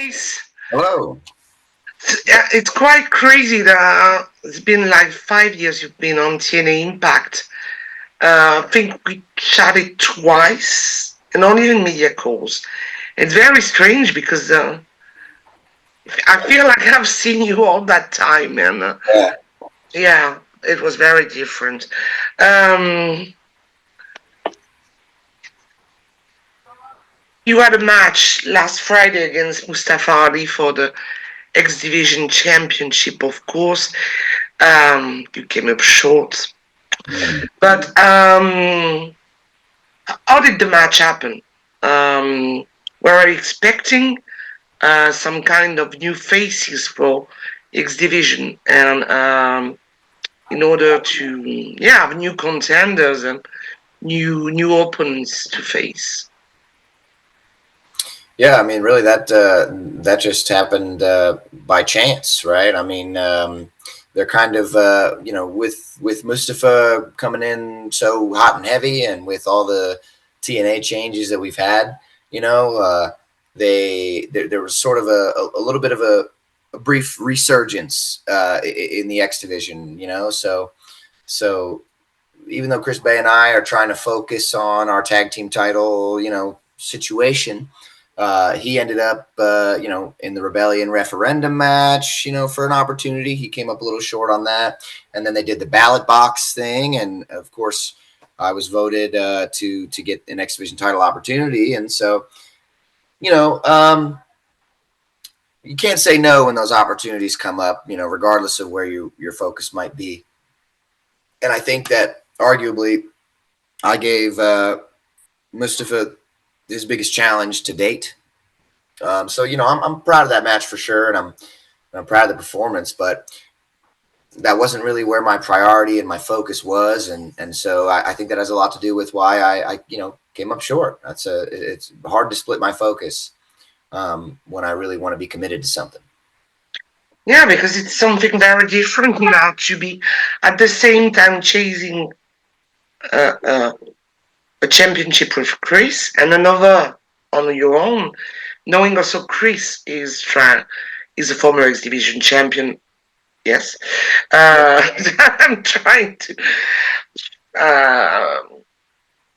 Guys, Hello. it's quite crazy that it's been like 5 years you've been on TNA Impact. I think we chatted twice and not even media calls. It's very strange because I feel like I've seen you all that time, and Yeah. yeah, it was very different. Um, you had a match last Friday against Mustafa Ali for the X Division Championship, of course. You came up short. Mm. But how did the match happen? Um, were you expecting some kind of new faces for X Division, and in order to have new contenders and new opponents to face? Yeah, I mean, really, that just happened by chance, right? I mean, they're kind of with Mustafa coming in so hot and heavy, and with all the TNA changes that we've had, you know, there was sort of a little bit of a brief resurgence in the X division, so even though Chris Bay and I are trying to focus on our tag team title, situation, he ended up, in the Rebellion referendum match, for an opportunity. He came up a little short on that. And then they did the ballot box thing. And of course, I was voted to get an X Division title opportunity. And so, you know, um, you can't say no when those opportunities come up, regardless of where your focus might be. And I think that arguably I gave Mustafa his biggest challenge to date. So I'm proud of that match for sure, and I'm proud of the performance. But that wasn't really where my priority and my focus was, and so I think that has a lot to do with why I came up short. It's hard to split my focus when I really want to be committed to something. Yeah, because it's something very different now to be at the same time chasing uh, uh, a championship with Chris and another on your own, knowing also Chris is a former X Division champion. Yes, I'm trying to, uh,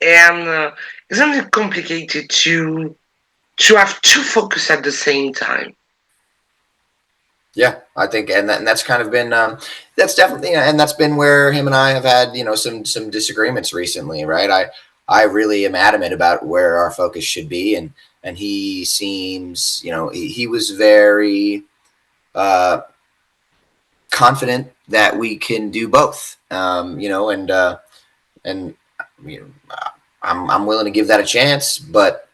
and isn't it complicated to have two focus at the same time? Yeah, I think, and that's kind of been that's definitely, and that's been where him and I have had some disagreements recently, right? I really am adamant about where our focus should be, and he seems, he was very uh, confident that we can do both, and you know, I'm willing to give that a chance, but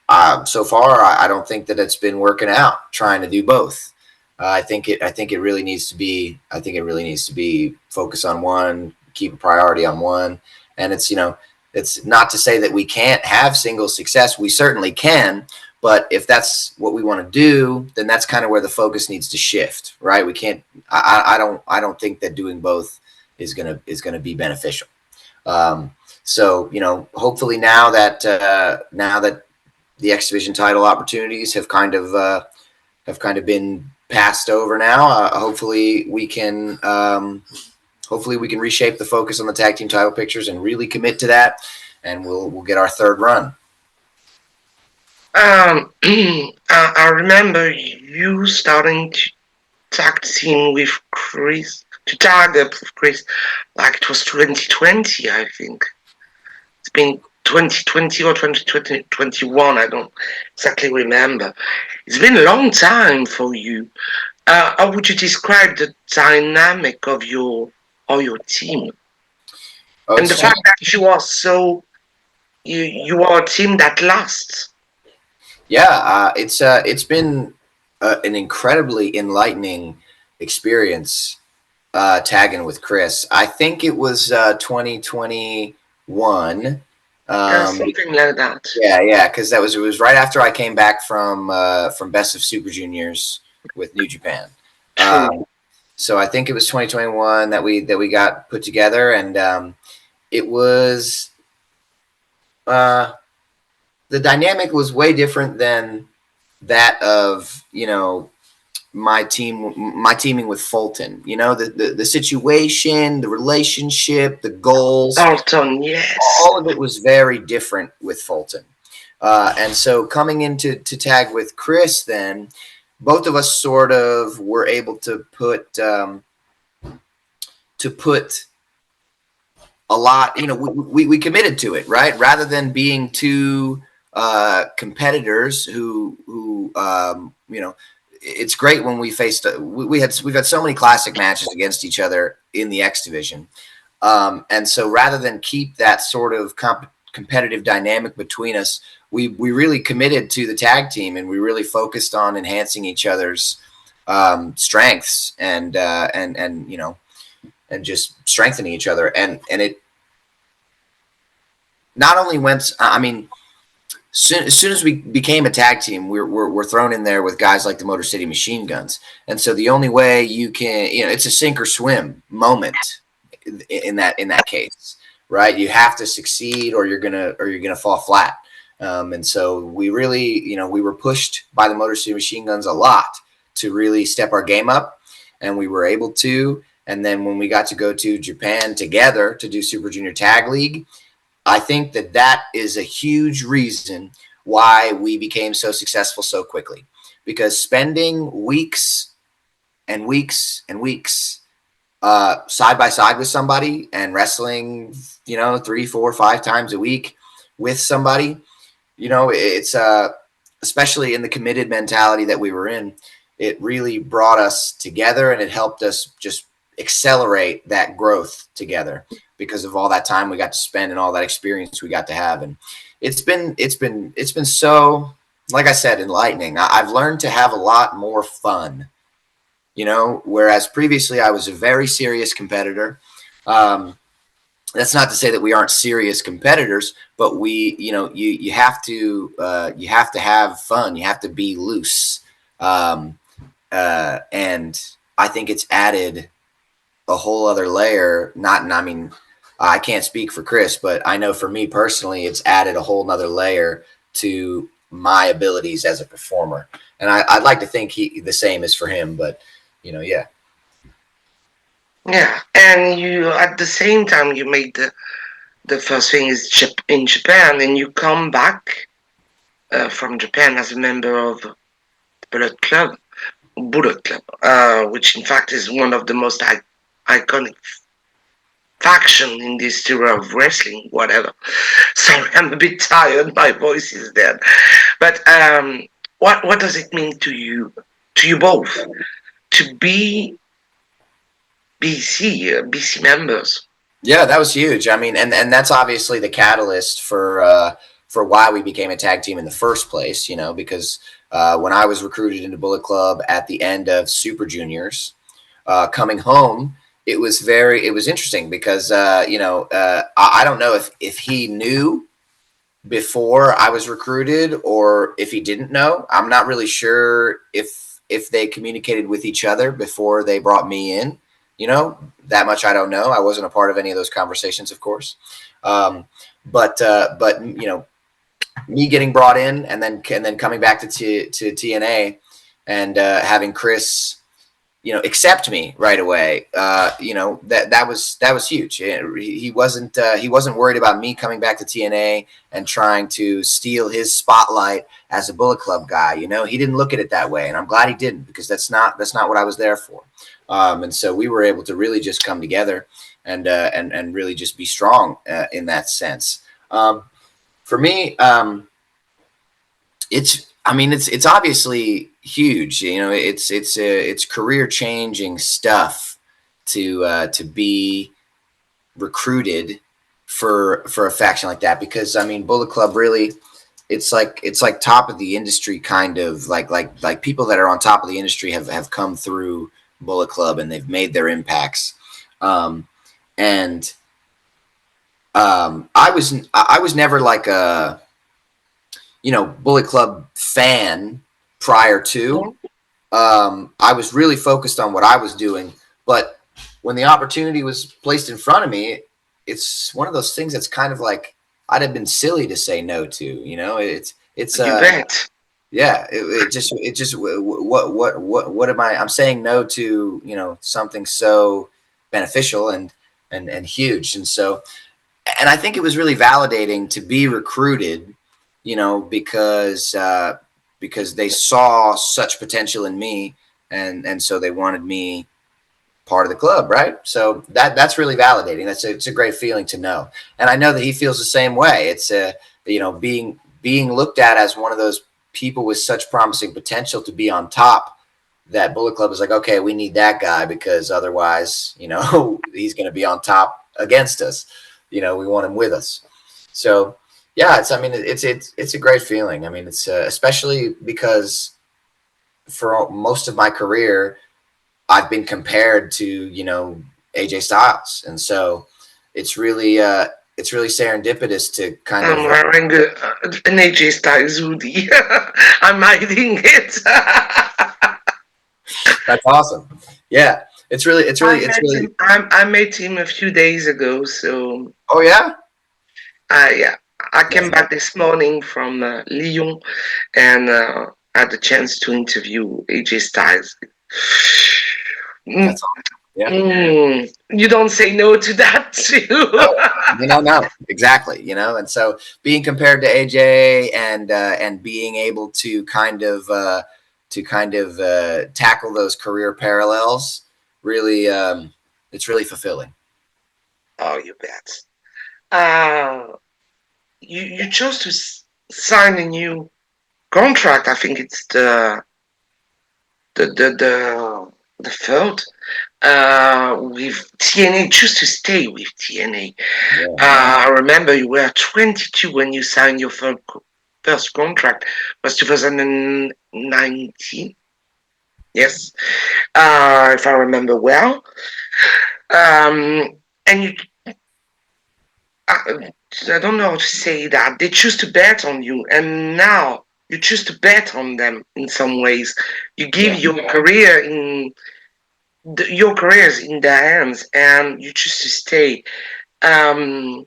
so far I don't think that it's been working out trying to do both. I think it really needs to be. I think it really needs to be focus on one, keep a priority on one, and it's not to say that we can't have single success. We certainly can, but if that's what we want to do, then that's kind of where the focus needs to shift, right? We can't. I don't think that doing both is gonna be beneficial. Um, so hopefully now that the X Division title opportunities have kind of been passed over now. Hopefully we can reshape the focus on the tag team title pictures and really commit to that, and we'll get our third run. I remember you starting to tag team with Chris, to tag up with Chris, like it was 2020, I think. It's been 2020 or 2021, I don't exactly remember. It's been a long time for you. How would you describe the dynamic of your team? Oh, And the it's fact changed. that you are a team that lasts. Yeah, it's been an incredibly enlightening experience tagging with Chris. I think it was 2021. Something like that. Yeah, because it was right after I came back from Best of Super Juniors with New Japan. True. Um, so I think it was 2021 that we got put together, and it was uh, the dynamic was way different than that of, my teaming with Fulton. The situation, the relationship, the goals, Dalton, yes. all of it was very different with Fulton. And so coming into to tag with Chris, then both of us sort of were able to put a lot. We committed to it, right? Rather than being two competitors who it's great when we faced. We've had so many classic matches against each other in the X division, and so rather than keep that sort of competitive dynamic between us, we really committed to the tag team, and we really focused on enhancing each other's strengths and just strengthening each other. And it not only went. I mean, as soon as we became a tag team, we're thrown in there with guys like the Motor City Machine Guns, and so the only way you can, it's a sink or swim moment in that case, right? You have to succeed, or you're gonna fall flat. And so we really, we were pushed by the Motor City Machine Guns a lot to really step our game up, and we were able to. And then when we got to go to Japan together to do Super Junior Tag League, I think that is a huge reason why we became so successful so quickly, because spending weeks and weeks and weeks side by side with somebody and wrestling, 3, 4, 5 times a week with somebody, it's especially in the committed mentality that we were in, it really brought us together, and it helped us just accelerate that growth together because of all that time we got to spend and all that experience we got to have. And it's been so, like I said, enlightening. I've learned to have a lot more fun, whereas previously I was a very serious competitor. That's not to say that we aren't serious competitors, but you have to have fun. You have to be loose. And I think it's added a whole other layer. I mean, I can't speak for Chris, but I know for me personally, it's added a whole nother layer to my abilities as a performer. And I'd like to think the same is for him, but yeah. Yeah, and you at the same time you made the first thing is in Japan, and you come back from Japan as a member of Bullet Club, which in fact is one of the most iconic faction in this era of wrestling. Whatever. Sorry, I'm a bit tired. My voice is dead. But what does it mean to you both, to be BC members? Yeah, that was huge. I mean, and that's obviously the catalyst for why we became a tag team in the first place. Because when I was recruited into Bullet Club at the end of Super Juniors, coming home, it was interesting because I don't know if he knew before I was recruited or if he didn't know. I'm not really sure if they communicated with each other before they brought me in. That much I don't know. I wasn't a part of any of those conversations, of course. But me getting brought in and then coming back to TNA and having Chris, accept me right away. That was huge. He wasn't worried about me coming back to TNA and trying to steal his spotlight as a Bullet Club guy. He didn't look at it that way, and I'm glad he didn't, because that's not what I was there for. And so we were able to really just come together and really just be strong in that sense. For me, it's obviously huge. It's career changing stuff to be recruited for a faction like that, because Bullet Club really, it's like top of the industry, kind of like people that are on top of the industry have come through Bullet Club and they've made their impacts. And I was never like a Bullet Club fan prior to. I was really focused on what I was doing, but when the opportunity was placed in front of me, it's one of those things that's kind of like I'd have been silly to say no to. It's You bet. Yeah, it just what am I? I'm saying no to, something so beneficial and huge, and so, and I think it was really validating to be recruited, because they saw such potential in me, and so they wanted me part of the club, right? So that's really validating. It's a great feeling to know, and I know that he feels the same way. It's being looked at as one of those people with such promising potential to be on top. That Bullet Club is like, okay, we need that guy because otherwise, he's going to be on top against us. We want him with us. So yeah, I mean, it's a great feeling. I mean, it's especially because for most of my career, I've been compared to, AJ Styles, and so it's really it's really serendipitous to kind I'm of wearing an AJ Styles hoodie. I'm hiding it. that's awesome. Yeah, it's really. I met him a few days ago. So Oh yeah, yeah, I came that's back this morning from Lyon and had the chance to interview AJ Styles. Mm, that's awesome. Yeah, you don't say no to that too. no, no, exactly. And so being compared to AJ and being able to tackle those career parallels, really, it's really fulfilling. Oh, you bet. Uh, you chose to sign a new contract. I think it's the the the the third with TNA. Choose to stay with TNA. Yeah. I remember you were 22 when you signed your first contract. It was 2019. Yes, if I remember well. And you, I, I don't know how to say that. They choose to bet on you, and now you choose to bet on them in some ways. You give Yeah. your careers in their hands, and you choose to stay. Um,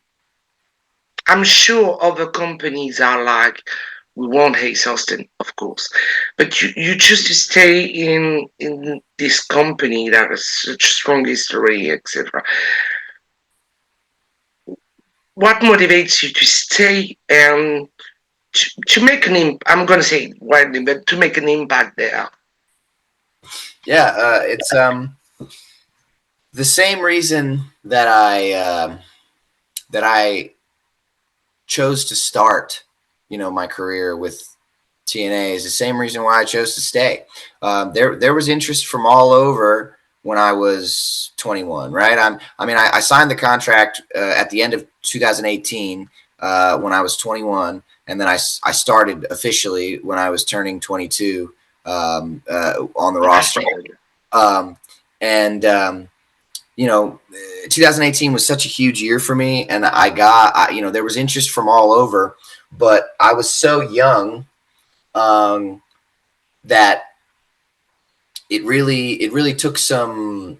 I'm sure other companies are like, we want Hayes Austin, of course, but you choose to stay in this company that has such strong history, etc. What motivates you to stay and to make an I'm going to say it widely, but to make an impact there? Yeah, it's the same reason that I chose to start, my career with TNA is the same reason why I chose to stay. There was interest from all over when I was 21, right? I signed the contract at the end of 2018 when I was 21, and then I started officially when I was turning 22 on the roster. Um, and 2018 was such a huge year for me, and there was interest from all over, but I was so young that it really took some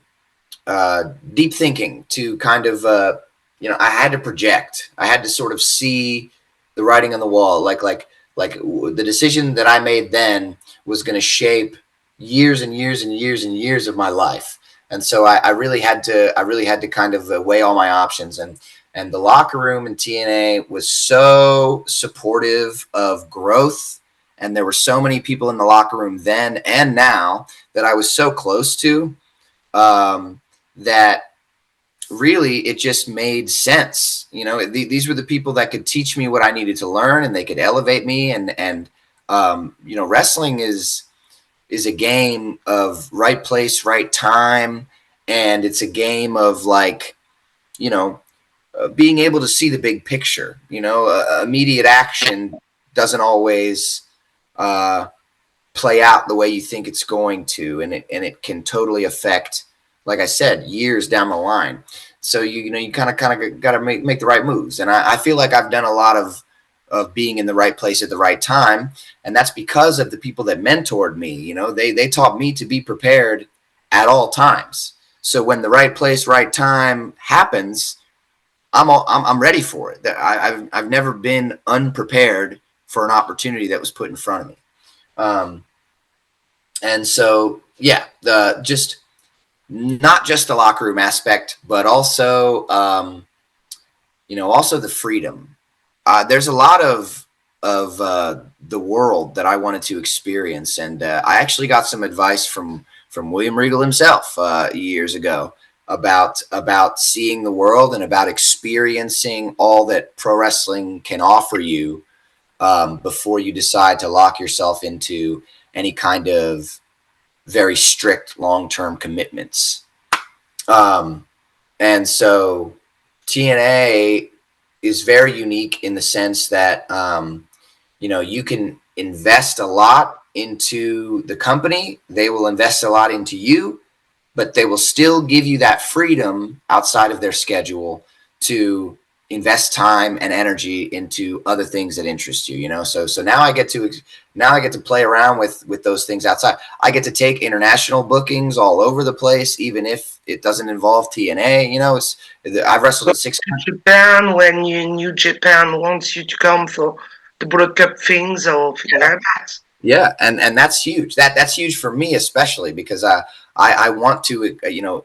deep thinking to kind of I had to project. I had to sort of see the writing on the wall, like the decision that I made then was going to shape years and years and years and years of my life. And so I really had to kind of weigh all my options, and the locker room in TNA was so supportive of growth, and there were so many people in the locker room then and now that I was so close to, that really it just made sense. These were the people that could teach me what I needed to learn, and they could elevate me. And wrestling is a game of right place, right time, and it's a game of you know being able to see the big picture. Immediate action doesn't always uh, play out the way you think it's going to, and it can totally affect, like I said, years down the line. So you kind of got to make the right moves, and I feel like I've done a lot of being in the right place at the right time, and that's because of the people that mentored me. They taught me to be prepared at all times. So when the right place, right time happens, I'm ready for it. I've never been unprepared for an opportunity that was put in front of me. Um, and so, yeah, the just not just the locker room aspect, but also, also the freedom. There's a lot of the world that I wanted to experience, and I actually got some advice from William Regal himself years ago about seeing the world and about experiencing all that pro wrestling can offer you before you decide to lock yourself into any kind of very strict long term commitments. Um, and so TNA is very unique in the sense that you can invest a lot into the company. They will invest a lot into you, but they will still give you that freedom outside of their schedule to invest time and energy into other things that interest you. So now I get to play around with those things outside. I get to take international bookings all over the place, even if it doesn't involve TNA. I've wrestled Go in six to countries. Japan when New Japan wants you to come for the Broad Cup things or things like that. Yeah, and that's huge. That's huge for me especially because I want to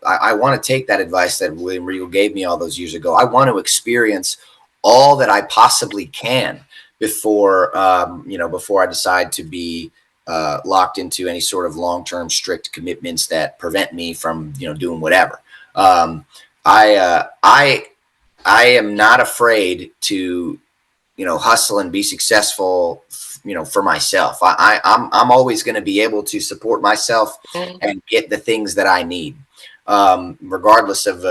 I want to take that advice that William Regal gave me all those years ago. I want to experience all that I possibly can before I decide to be locked into any sort of long term strict commitments that prevent me from doing whatever. Um, I am not afraid to hustle and be successful for myself. I'm always going to be able to support myself Mm. and get the things that I need, regardless of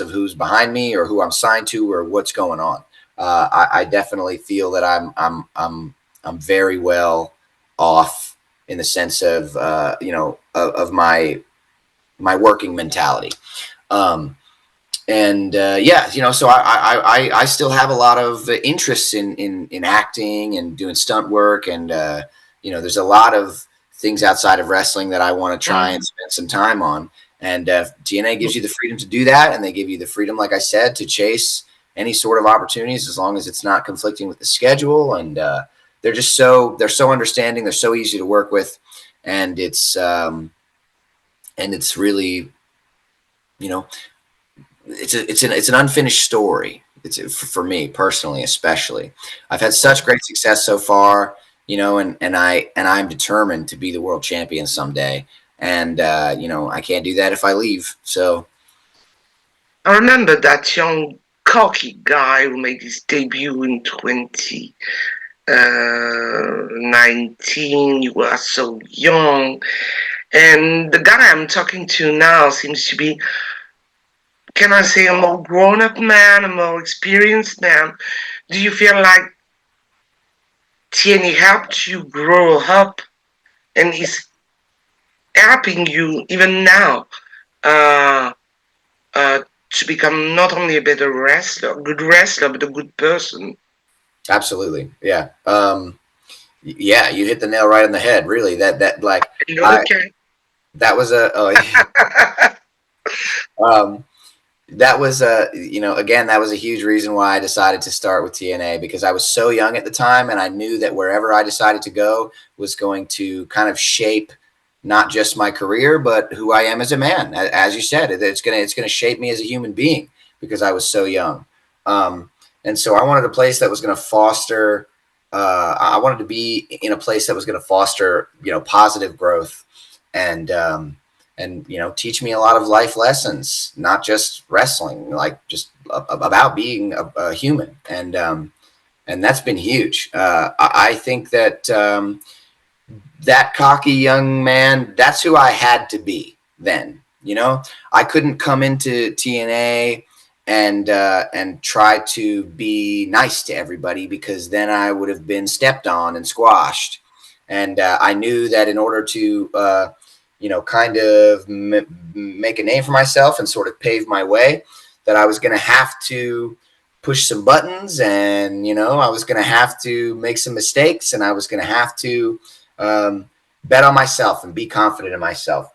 who's behind me or who I'm signed to or what's going on. I definitely feel that I'm very well off in the sense of of my working mentality. Um, and yeah, so I still have a lot of interests in acting and doing stunt work, and there's a lot of things outside of wrestling that I want to try and Mm. spend some time on. And TNA gives you the freedom to do that, and they give you the freedom, like I said, to chase any sort of opportunities as long as it's not conflicting with the schedule. And they're so understanding, they're so easy to work with, and it's really you know it's an unfinished story. It's for me personally, especially. I've had such great success so far, and I'm determined to be the world champion someday. And I can't do that if I leave. So I remember that young cocky guy who made his debut in 2019. You were so young. And the guy I'm talking to now seems to be, can I say, a more grown up man, a more experienced man. Do you feel like TNA helped you grow up and is helping you even now uh, uh, to become not only a better wrestler, good wrestler, but a good person? absolutely, yeah, yeah, you hit the nail right on the head. Really, that like I Okay. that was a oh, um, that was again, that was a huge reason why I decided to start with TNA, because I was so young at the time, and I knew that wherever I decided to go was going to kind of shape not just my career but who I am as a man. As you said, it's gonna shape me as a human being because I was so young. um, and so I wanted a place that was going to foster I wanted to be in a place that was going to foster positive growth, and teach me a lot of life lessons, not just wrestling, like just about being a human. And that's been huge. I think that that cocky young man, that's who I had to be then. I couldn't come into TNA and try to be nice to everybody, because then I would have been stepped on and squashed. And I knew that in order to kind of make a name for myself and sort of pave my way, that I was going to have to push some buttons, and I was going to have to make some mistakes, and I was going to have to bet on myself and be confident in myself.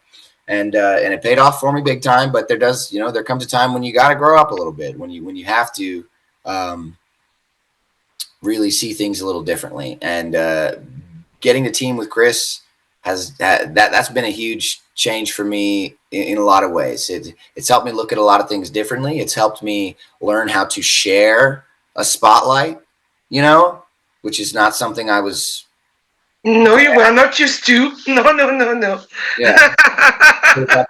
And it paid off for me big time. But there comes a time when you got to grow up a little bit, when you have to um, really see things a little differently. And getting to team with Chris that's been a huge change for me in a lot of ways. It's helped me look at a lot of things differently. It's helped me learn how to share a spotlight, you know, which is not something I was. No, you were not used to. No, no, no, no. Yeah,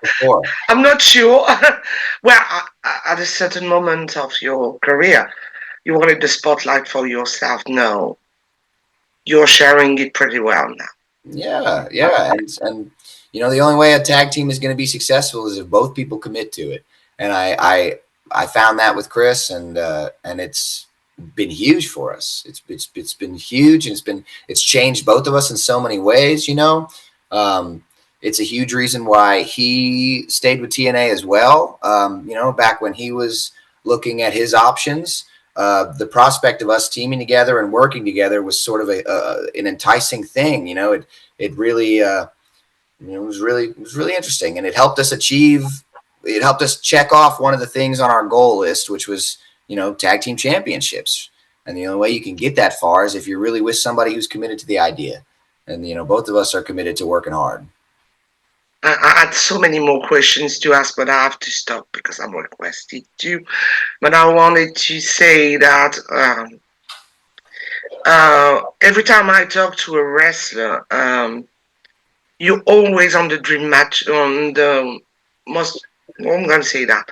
before. I'm not sure. Well, at a certain moment of your career, you wanted the spotlight for yourself. No, you're sharing it pretty well now. Yeah, yeah, and the only way a tag team is going to be successful is if both people commit to it. And I found that with Chris, and it's been huge for us. It's been huge, and it's changed both of us in so many ways. It's a huge reason why he stayed with TNA as well. Back when he was looking at his options, the prospect of us teaming together and working together was sort of an enticing thing. It really it was really interesting, and it helped us check off one of the things on our goal list, which was tag team championships. And the only way you can get that far is if you're really with somebody who's committed to the idea. And both of us are committed to working hard. I had so many more questions to ask, but I have to stop because I'm requested to. But I wanted to say that every time I talk to a wrestler, you're always on the dream match, on the most. Well, I'm gonna say that.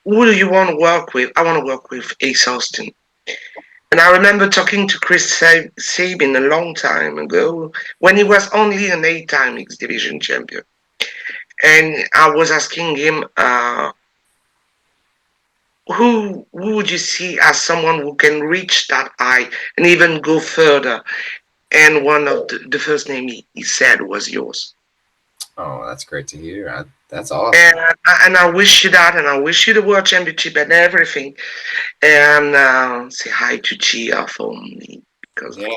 Who do you want to work with? I want to work with Ace Austin. And I remember talking to Chris Sabin a long time ago when he was only an 8-time X Division champion. And I was asking him, who would you see as someone who can reach that high and even go further? And one of the first name he said was yours. Oh, that's great to hear. That's awesome. And I wish you that, and I wish you the world championship and everything. And say hi to Gia for me because Yeah.